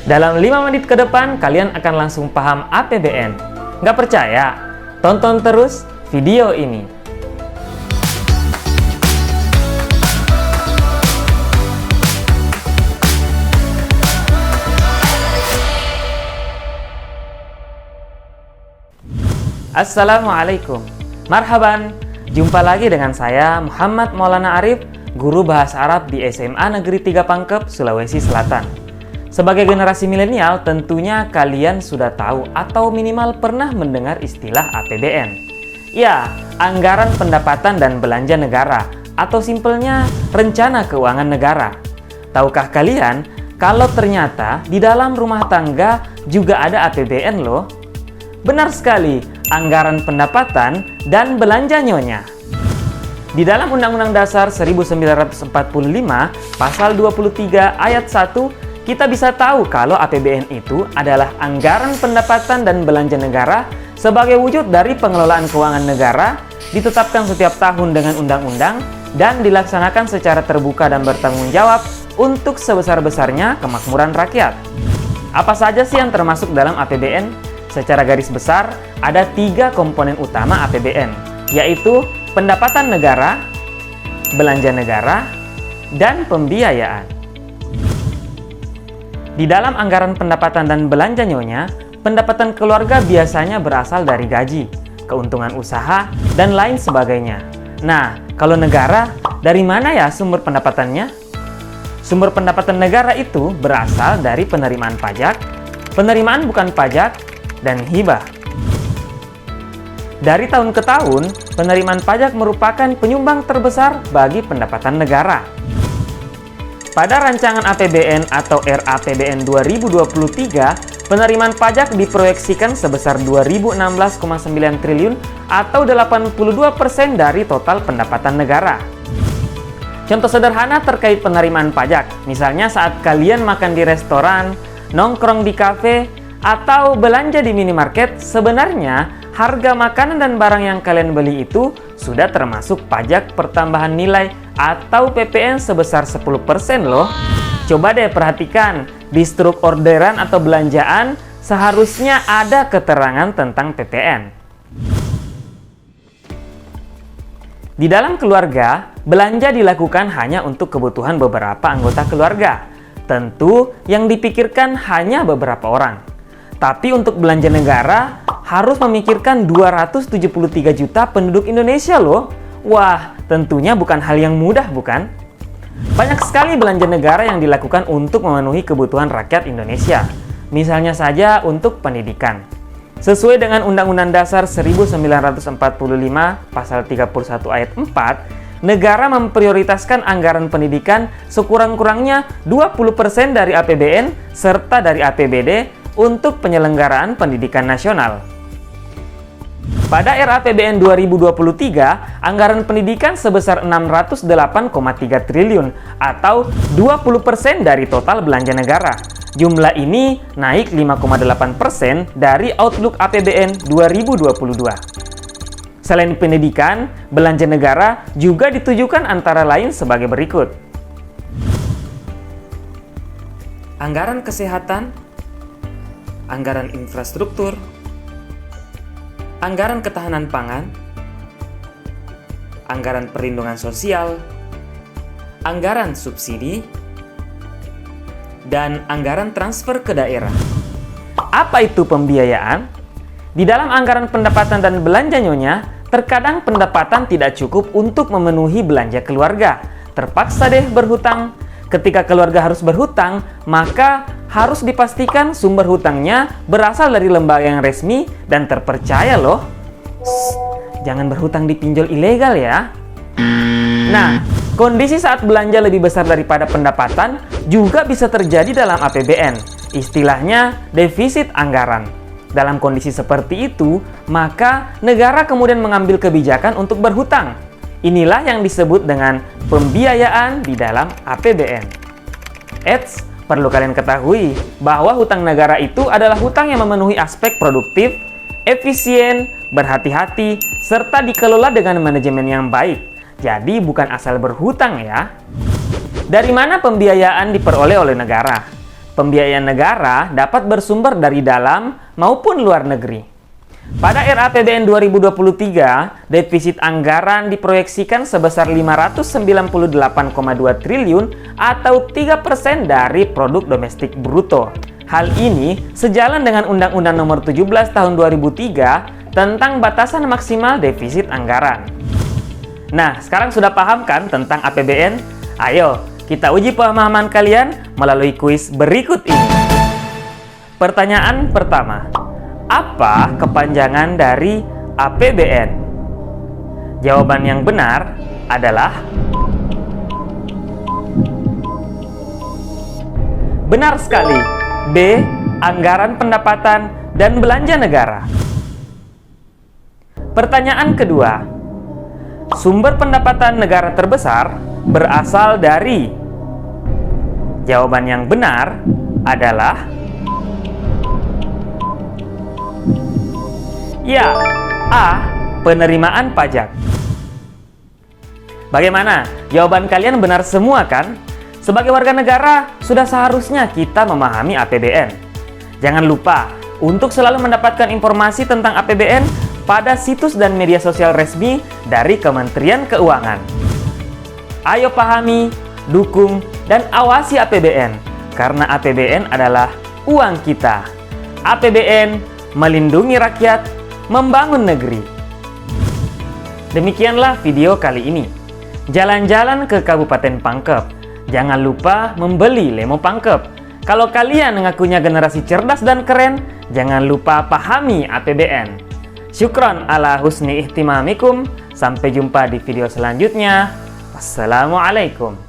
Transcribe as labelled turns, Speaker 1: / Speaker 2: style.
Speaker 1: Dalam 5 menit ke depan, kalian akan langsung paham APBN. Nggak percaya? Tonton terus video ini. Assalamualaikum. Marhaban. Jumpa lagi dengan saya, Muhammad Maulana Arif, guru bahasa Arab di SMA Negeri 3 Pangkep, Sulawesi Selatan. Sebagai generasi milenial, tentunya kalian sudah tahu atau minimal pernah mendengar istilah APBN. Ya, Anggaran Pendapatan dan Belanja Negara, atau simpelnya Rencana Keuangan Negara. Tahukah kalian, kalau ternyata di dalam rumah tangga juga ada APBN loh? Benar sekali, Anggaran Pendapatan dan Belanja Nyonya. Di dalam Undang-Undang Dasar 1945, Pasal 23 Ayat 1, kita bisa tahu kalau APBN itu adalah anggaran pendapatan dan belanja negara sebagai wujud dari pengelolaan keuangan negara, ditetapkan setiap tahun dengan undang-undang, dan dilaksanakan secara terbuka dan bertanggung jawab untuk sebesar-besarnya kemakmuran rakyat. Apa saja sih yang termasuk dalam APBN? Secara garis besar, ada 3 komponen utama APBN, yaitu pendapatan negara, belanja negara, dan pembiayaan. Di dalam anggaran pendapatan dan belanja nyonya, pendapatan keluarga biasanya berasal dari gaji, keuntungan usaha, dan lain sebagainya. Nah, kalau negara, dari mana ya sumber pendapatannya? Sumber pendapatan negara itu berasal dari penerimaan pajak, penerimaan bukan pajak, dan hibah. Dari tahun ke tahun, penerimaan pajak merupakan penyumbang terbesar bagi pendapatan negara. Pada rancangan APBN atau RAPBN 2023, penerimaan pajak diproyeksikan sebesar 2.016,9 triliun atau 82% dari total pendapatan negara. Contoh sederhana terkait penerimaan pajak, misalnya saat kalian makan di restoran, nongkrong di kafe, atau belanja di minimarket, sebenarnya harga makanan dan barang yang kalian beli itu sudah termasuk pajak pertambahan nilai atau PPN sebesar 10% loh. Coba deh perhatikan, di struk orderan atau belanjaan seharusnya ada keterangan tentang PPN. Di dalam keluarga, belanja dilakukan hanya untuk kebutuhan beberapa anggota keluarga. Tentu yang dipikirkan hanya beberapa orang. Tapi untuk belanja negara, harus memikirkan 273 juta penduduk Indonesia loh. Wah, tentunya bukan hal yang mudah, bukan? Banyak sekali belanja negara yang dilakukan untuk memenuhi kebutuhan rakyat Indonesia. Misalnya saja untuk pendidikan. Sesuai dengan Undang-Undang Dasar 1945, Pasal 31 Ayat 4, negara memprioritaskan anggaran pendidikan sekurang-kurangnya 20% dari APBN serta dari APBD untuk penyelenggaraan pendidikan nasional. Pada RAPBN 2023, anggaran pendidikan sebesar 608,3 triliun atau 20% dari total belanja negara. Jumlah ini naik 5,8% dari Outlook APBN 2022. Selain pendidikan, belanja negara juga ditujukan antara lain sebagai berikut. Anggaran kesehatan, anggaran infrastruktur, anggaran ketahanan pangan, anggaran perlindungan sosial, anggaran subsidi, dan anggaran transfer ke daerah. Apa itu pembiayaan? Di dalam anggaran pendapatan dan belanja nyonya, terkadang pendapatan tidak cukup untuk memenuhi belanja keluarga. Terpaksa deh berhutang. Ketika keluarga harus berhutang, maka harus dipastikan sumber hutangnya berasal dari lembaga yang resmi dan terpercaya loh. Jangan berhutang di pinjol ilegal ya. Nah, kondisi saat belanja lebih besar daripada pendapatan juga bisa terjadi dalam APBN. Istilahnya defisit anggaran. Dalam kondisi seperti itu, maka negara kemudian mengambil kebijakan untuk berhutang. Inilah yang disebut dengan pembiayaan di dalam APBN. Eits, perlu kalian ketahui bahwa hutang negara itu adalah hutang yang memenuhi aspek produktif, efisien, berhati-hati, serta dikelola dengan manajemen yang baik. Jadi bukan asal berhutang ya. Dari mana pembiayaan diperoleh oleh negara? pembiayaan negara dapat bersumber dari dalam maupun luar negeri. Pada RAPBN 2023, defisit anggaran diproyeksikan sebesar 598,2 triliun atau 3% dari produk domestik bruto. Hal ini sejalan dengan Undang-Undang Nomor 17 Tahun 2003 tentang batasan maksimal defisit anggaran. Nah, sekarang sudah paham kan tentang APBN? Ayo, kita uji pemahaman kalian melalui kuis berikut ini. Pertanyaan pertama, apa kepanjangan dari APBN? Jawaban yang benar adalah benar sekali. B. Anggaran pendapatan dan belanja negara. Pertanyaan kedua, sumber pendapatan negara terbesar berasal dari. Jawaban yang benar adalah ya, A. Penerimaan pajak. Bagaimana? Jawaban kalian benar semua kan? Sebagai warga negara, sudah seharusnya kita memahami APBN. Jangan lupa untuk selalu mendapatkan informasi tentang APBN pada situs dan media sosial resmi dari Kementerian Keuangan. Ayo pahami, dukung, dan awasi APBN, karena APBN adalah uang kita. APBN melindungi rakyat, membangun negeri. Demikianlah video kali ini. Jalan-jalan ke Kabupaten Pangkep. Jangan lupa membeli Lemo Pangkep. Kalau kalian mengakunya generasi cerdas dan keren, jangan lupa pahami APBN. Syukron ala husni ihtimamikum. Sampai jumpa di video selanjutnya. Wassalamualaikum.